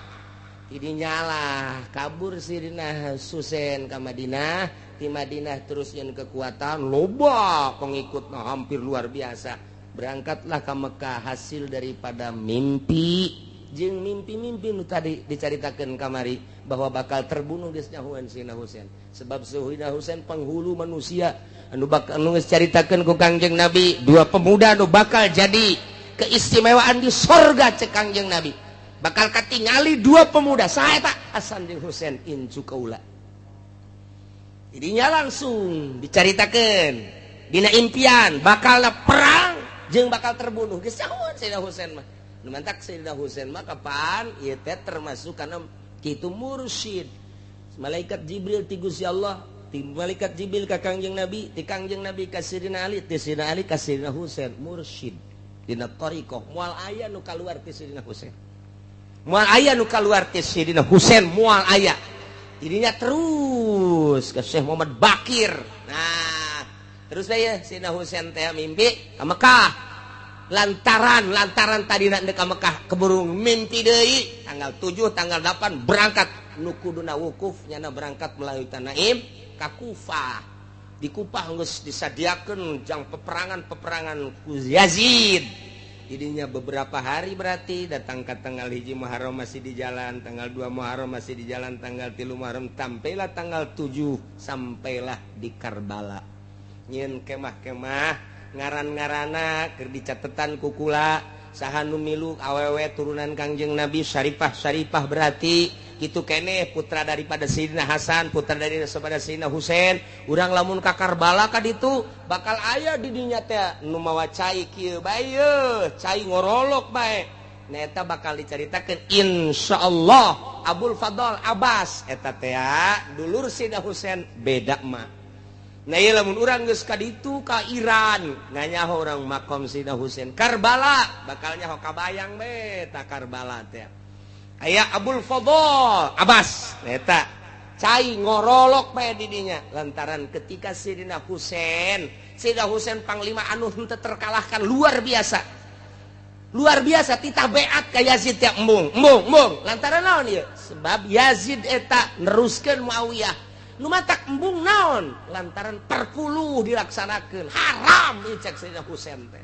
Speaker 1: ini nyala kabur Sidina Husein ke Madinah, di Madinah terus yang kekuatan loba pengikutnya hampir luar biasa. Berangkatlah ke Mekah hasil daripada mimpi jeung mimpi-mimpi nu tadi diceritakeun kamari bahwa bakal terbunuh geus nyahoan Sidina Husein. Sebab Sidina Husein penghulu manusia anu bakal anu geus caritakeun ku Kangjeng Nabi, dua pemuda anu bakal jadi keistimewaan di sorga cek Kangjeng Nabi. Bakal katingali dua pemuda saha eta Hasan jeung Husein incu kaula. Jadinya langsung dicaritakeun dina impian bakal perang jeung bakal terbunuh geus nyahoan Sidina Husein mah. Numantak Sidina Husein mah kapan ieu teh termasuk kana kitu mursyid. Malaikat Jibril ti Gusti Allah, ti malaikat Jibril ka Kangjeng Nabi, ti Kangjeng Nabi ka Sidina Ali, ti Sidina Ali ka Sidina Husein mursyid dina thariqah. Moal aya nu kaluar ti Sidina Husein. Moal aya nu kaluar ti Sidina Husein moal aya. Ininya terus ke Syekh Muhammad Bakir. Nah, terus aya Sidina Husein teh mimpi ka Mekah. Lantaran tadi nak ke Mekah keburu mimpi deui tanggal 7 tanggal 8 berangkat nu kuduna wukuf nyana berangkat melalui Tanaim ka Kufah. Di Kufah geus disadiakeun jang peperangan ku Yazid. Jadinya beberapa hari berarti datang ke tanggal 1 Muharram masih di jalan, tanggal 2 Muharram masih di jalan, tanggal 3 Muharram sampailah tanggal 7 sampailah di Karbala. Nyen kemah-kemah ngaran-ngarana keur dicatetan ku kula saha nu milu awewe turunan Kangjeng Nabi syarifah berarti kitu keneh putra daripada Sayyidina Hasan, putra daripada Sayyidina Husein. Urang lamun ka Karbala ka ditu bakal aya di dinya teh nu mawa cai kieu bae cai ngorolok bae. Nah eta bakal dicaritakeun insyaallah Abul Fadl Abbas eta teh dulur Sayyidina Husein beda mah. Nah iya lamun urang geus ka ditu ka Iran nganyaho urang makom Sayyidina Husein Karbala bakal nyaho kabayang be ta Karbala teh aya Abul Fadl Abbas eta cai ngorolok bae di dinya lantaran ketika Sayyidina Husein panglima anu henteu terkalahkan luar biasa titah beat ka Yazid teh embung lantaran naon ieu sebab Yazid eta neruskeun Muawiyah nu matak embung naon lantaran perpuluh dilaksanakeun haram cek Sayyidina Husein teh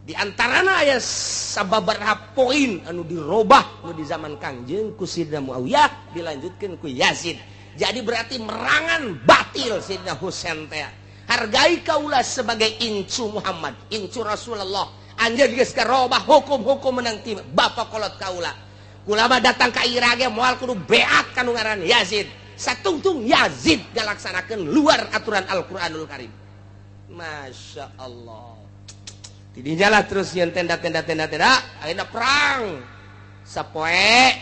Speaker 1: di antarana aya sababaraha poin anu dirobah nu di zaman Kangjeng ku Sayyidina Muawiyah dilanjutkeun ku Yazid. Jadi berarti merangan batil Sayyidina Husein teh. Hargai kaula sebagai incu Muhammad, incu Rasulullah. Anjeun geus karobah hukum-hukum menang ti bapa kolot kaula. Kula mah datang ka Irak ge moal kudu beat kanu ngaran Yazid. Satungtung Yazid ngalaksanakeun luar aturan Al-Qur'anul Karim. Masya Allah. Tidinya lah terus yang tenda ayeuna perang. Sapoe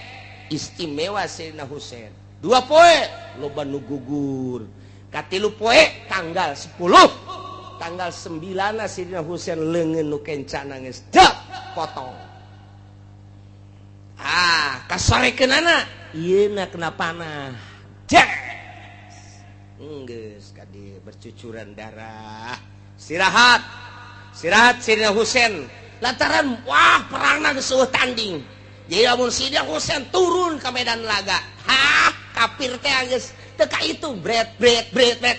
Speaker 1: istimewa Sayyidina Husein. 2 poe loba nu gugur. Katilu poe tanggal 10. Tanggal 9 Sayyidina Husein leungeun nu kencana geus potong. Kasorekeunana ieuna kenapana? Geus kadi bercucuran darah. Istirahat Sayyidina Husein lantaran wah perangna geus eueuh tanding. Jadi lamun Sayyidina Husein turun ke medan laga, kafir teh geus teu ka itu bret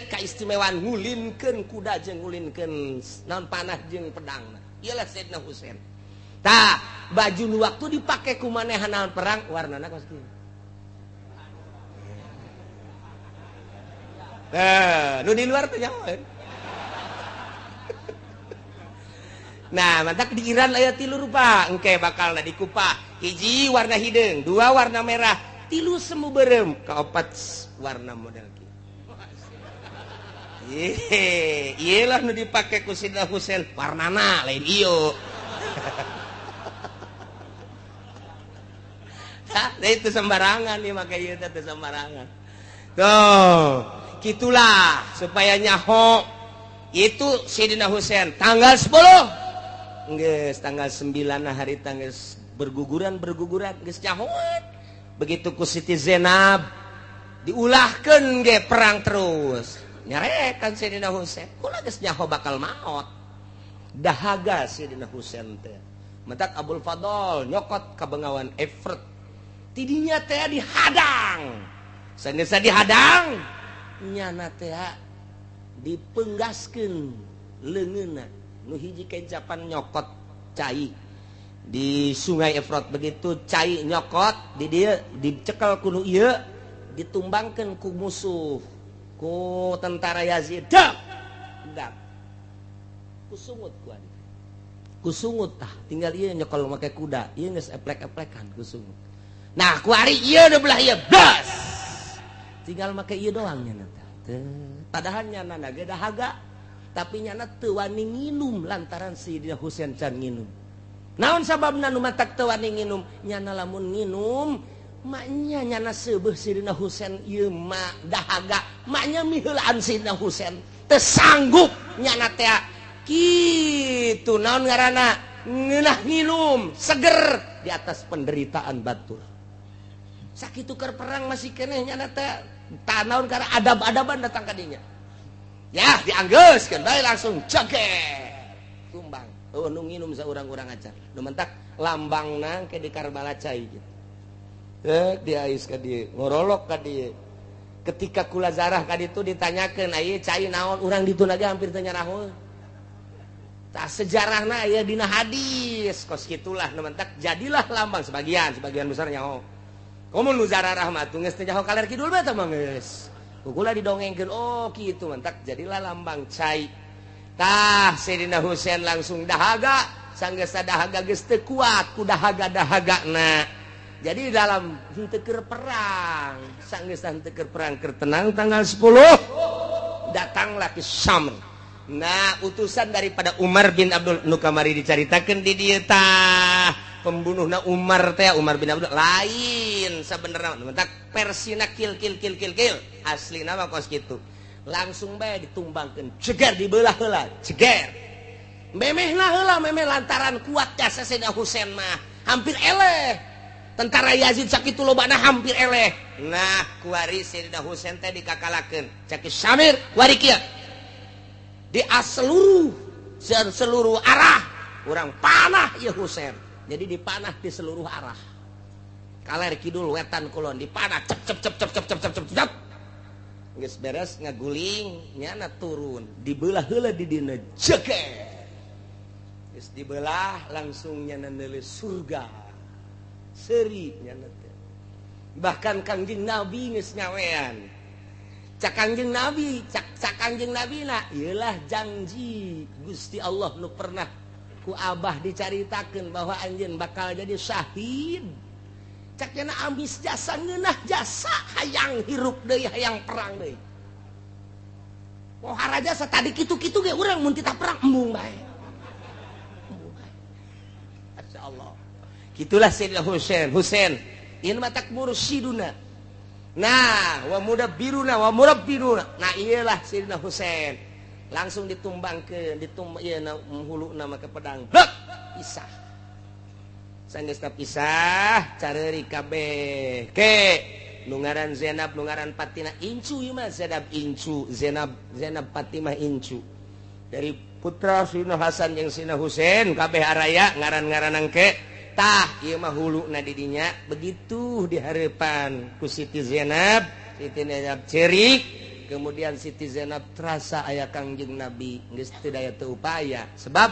Speaker 1: kaistimewaan ngulinkeun kuda jeung ngulinkeun naon panah jeung pedangna. Iyalah Sayyidina Husein. Tah, baju nu waktu dipake ku manehan naon perang warnana kos kieu. Nu di luar tuh nyawa. Nah, mantak di Iran aya 3 rupa, engke bakalna di Kupah. 1 warna hideung, 2 warna merah, 3 semu beureum, kaopat warna model kieu. Iyalah nu dipake ku Sayyidina Husein, warnana lain ieu. Nah, itu sembarangan nih make ieu teh sembarangan. Tuh. Gitulah supaya nyaho itu Sayyidina Husein tanggal 10 geus tanggal 9 hari tanggal berguguran geus nyahoan begitu ku Siti Zainab diulahkeun ge perang terus nyarekan Sayyidina Husein kula geus nyaho bakal maot dahaga Sayyidina Husein teh mentak Abul Fadl nyokot ka Bengawan Efrat tidinya teh dihadang saenggeus dihadang nyana teh dipenggaskeun leungeunna nu hiji kencapan nyokot cai di Sungai Efrat begitu cai nyokot di dieu dicekel ku nu ieu ditumbangkeun ku musuh ku tentara Yazid dak kusungut kusungut tah tinggal ieu nyokol make kuda ieu geus eplek-eplekan kusungut nah ku ari ieu da belah ieu blas tinggal make ieu doang nyana teh padahal nyana ge dahaga tapi nyana teu wani nginum lantaran Sayyidina Husain can nginum naon sababna nu matak teu wani nginum nyana lamun nginum maknya nyana seubeuh Sayyidina Husain ieu mah dahaga maknya miheulaan Sayyidina Husain teu sanggup nyana teh kitu naon ngaranna ngeunah nginum seger di atas penderitaan batur sakitu keur perang masih keneh nyana teh tanaon karena adab-adaban datang ka dinya ya dianggeuskeun bae langsung ceger tumbang nu nginum saurang-urang acan nu mentak lambangna ke di Karbala cai gitu diais ka dieu ngorolok ka dieu ketika kula zarah ka ditu ditanyakeun aya cai naon urang ditu lagi hampir teu nyarahoeun tah sejarahna aya dina hadis kos kitulah nu mentak jadilah lambang sebagian besar nyaho komun nu zarah mah teu geus teh nyaho kaler kidul mah tah mah geus kula didongengkeun oh kitu mentak jadilah lambang cai tah Sayyidina Husain langsung dahaga sanggeus dahaga geus teu kuat ku dahaga-dahagana jadi dalam henteu keur perang sanggeus henteu keur perang keur tenang tanggal 10 datanglah ke Syam nah utusan daripada Umar bin Abdul nu kamari dicaritakeun di dieu tah pembunuhna Umar teh Umar bin Abdul lain sabenerna mentak persina kill aslina mah kos kitu langsung bae ditumbangkeun ceger dibelah heula ceger memehna heula memeh lantaran kuat jasa Sayyidina Husain mah hampir eleh tentara Yazid sakitu lobana hampir eleh nah kuari Sayyidina Husain teh dikakalakeun caki Syamir kuari kieu di seluruh arah urang panah ieu Husain jadi dipanah di seluruh arah kaler kidul wetan kulon dipanah cep geus beres ngaguling nyana turun dibelah heula di dina jeger geus dibelah langsung nyana neuleus surga seuri nyana teh bahkan Kangjeng Nabi geus nyawean cak Kangjeng Nabi cak Kangjeng Nabina ieulah janji Gusti Allah nu pernah ku Abah dicaritakeun bahwa anjeun bakal jadi syahid cak cenah ambis jasa ngeunah jasa hayang hirup deui hayang perang deui pohara jasa tadi kitu-kitu ge urang mun titah perang embung bae masyaallah kitulah Sayyidina Husain ieu mah tak mursyiduna nah wa mudabbiruna wa murabbiruna nah iyalah Sayyidina Husain langsung ditumbangkeun ieu huluna mah ke pedang blek pisah sanggeus pisah careuri kabeh ke nu ngaran Zainab nu ngaran patina Incu ieu mah Zainab Fatimah Incu dari putra Sayyidina Hasan jeung Sayyidina Husain kabeh araya ngaran-ngaranang ke tah ieu mah huluna di dinya begitu dihareupan ku Siti Zainab cerik kemudian Siti Zainab terasa aya Kangjeng Nabi geus teu daya teu upaya sebab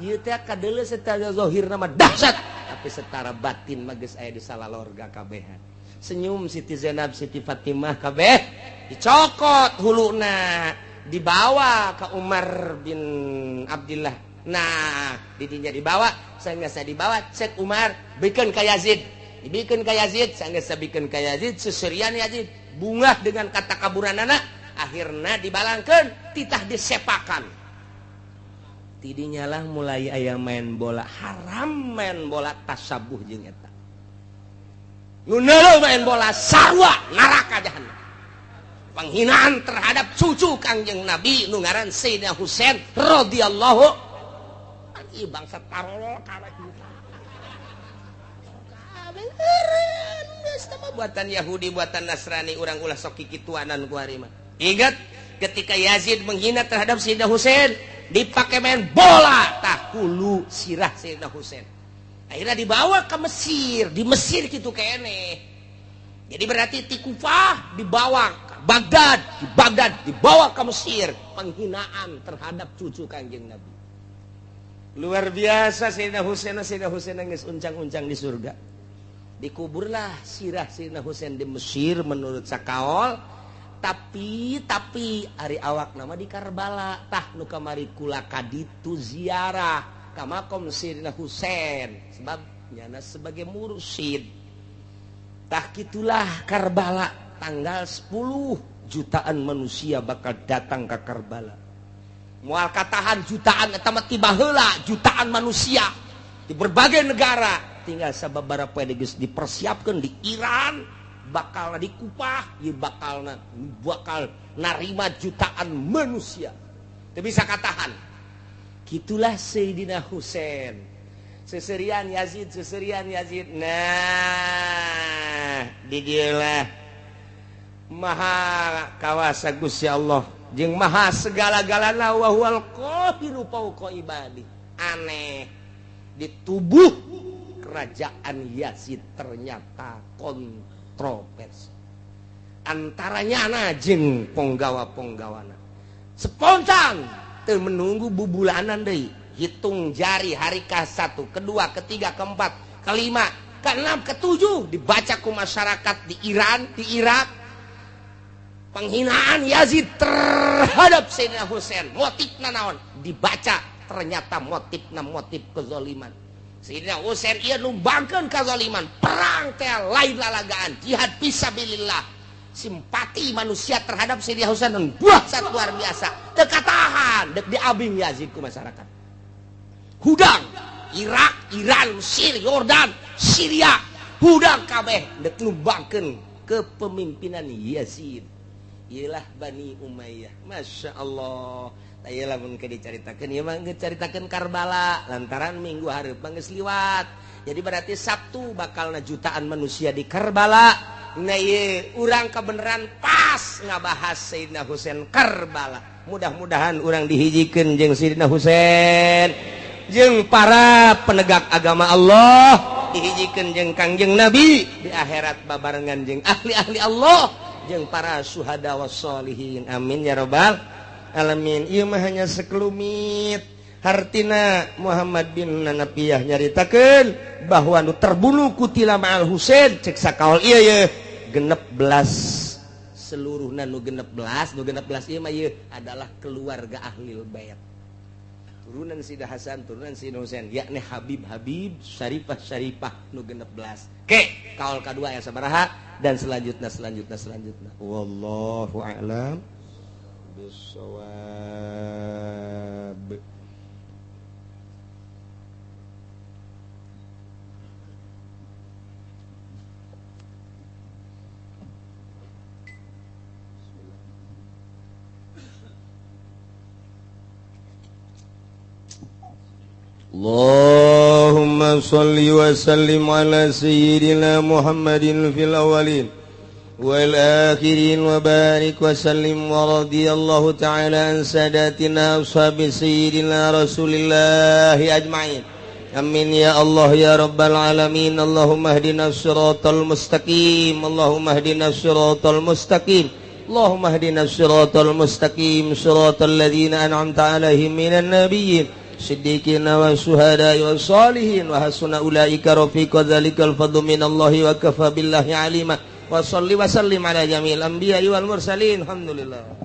Speaker 1: ieu teh kadeuleu secara zahirna mah dahsyat tapi setara batin mah geus aya di salalorga kabehan senyum Siti Zainab Siti Fatimah kabeh dicokot huluna dibawa ke Umar bin Abdullah nah didinya dibawa sanggeus dibawa cek Umar bikeun ka Yazid dibikeun ka Yazid sanggeus bikeun ka Yazid susurian Yazid bungah dengan kata kaburanana akhirna dibalangkeun titah disepakan tidinya lah mulai aya main bola haram main bola tasabuh jeung eta nu neuleuh main bola sarwa neraka jahanam penghinaan terhadap cucu Kangjeng Nabi nu ngaran Sayyidina Husain radhiyallahu anhu bangsa tarol kana kita kabeureun geus teh buatan Yahudi buatan Nasrani urang ulah sok kikituanan ku ari mah ingat ketika Yazid menghina terhadap Sayyidina Husain dipakai main bola tah hulu sirah Sayyidina Husain akhirnya dibawa ke Mesir. Di Mesir gitu kene. Jadi berarti ti Kufah dibawa ke Baghdad, di Baghdad dibawa ke Mesir. Penghinaan terhadap cucu Kanjeng Nabi. Luar biasa Sayyidina Husain nangis uncang-uncang di surga. Dikuburlah sirah Sayyidina Husain di Mesir menurut sakaol. Tapi ari awak nama di Karbala. Tah nu kamari kula kaditu ziarah ka makom Sayyidina Husain sebab nyana sebagai mursyid. Tah kitulah Karbala tanggal 10 jutaan manusia bakal datang ke Karbala. Moal katahan jutaan eta mah tiba heula jutaan manusia di berbagai negara. Tinggal sababaraha poe geus dipersiapkeun di Iran. Bakal di Kupah, ya bakal narima jutaan manusia. Tapi bisa katahan, gitulah Sayyidina Husain. Seserian Yazid. Nah, didieulah maha kawasa Gusti Allah, jeung maha segala-galana wa huwal qahiru fawqa ibadi. Aneh, di tubuh kerajaan Yazid ternyata kontroversi antaranya jeung ponggawa-ponggawana spontan teu menunggu bubulanan deui hitung jari hari ke-1, kedua, ketiga, keempat, kelima, keenam, ketujuh dibaca ku masyarakat di Iran, di Irak penghinaan Yazid terhadap Sayyidina Husain. Motifna naon? Dibaca ternyata motif kezaliman. Sayyidina Husain ieu numbangkeun kazaliman, perang teh lain lalagaan, jihad fisabilillah. Simpati manusia terhadap Sayyidina Husain dahsyat luar biasa. Teu katahan, dek diabing Yazid ku masyarakat. Hudang Irak, Iran, Mesir, Yordan, Syria, hudang kabeh dek numbangkeun kepemimpinan Yazid. Iyalah Bani Umayyah. Masya Allah. Taya lamun ke dicaritakeun ieu mah dicaritakeun Karbala lantaran minggu hareup geus liwat. Jadi berarti Sabtu bakalna jutaan manusia di Karbala. Nah ieu urang kebenaran pas ngabahas Sayyidina Husain Karbala. Mudah-mudahan urang dihijikeun jeung Sayyidina Husain jeung para penegak agama Allah, dihijikeun jeung Kangjeng Nabi di akhirat babarengan jeung ahli-ahli Allah jeung para syuhada was sholihin. Amin ya rabbal alamin. Ieu mah hanya sekelumit hartina Muhammad bin Nanafiyah nyaritakeun bahwa nu terbunuh kutila ma'al Husain cek sakaol ieu ye 16 seluruhna nu 16 ieu mah ieu adalah keluarga ahlil bait. Turunan Sayyidina Hasan, turunan Sayyidina Husain, yakni Habib, Syarifah nu 16. Ke kaul kadua aya sabaraha dan selanjutnya. Wallahu a'lam bisawab. Allahumma salli wa sallim ala sayyidina Muhammadin fil awalin wal akhirin wa barik wa sallim wa radiyallahu ta'ala an sadatina ashabi sayyidina Rasulillahi ajma'in. Amin ya Allah ya rabbal alamin. Allahumma ihdinas siratal mustaqim. Allahumma ihdinas siratal mustaqim. Allahumma ihdinas siratal mustaqim siratal ladzina an'amta 'alaihim minan nabiyyin siddiqina wa syuhada'i wa sholihin wa hasuna ulaika rafiqa dzalikal fadlu minallahi wa kafa billahi alima wa salli wa sallim ala jamil anbiya'i wal mursalin. Alhamdulillah.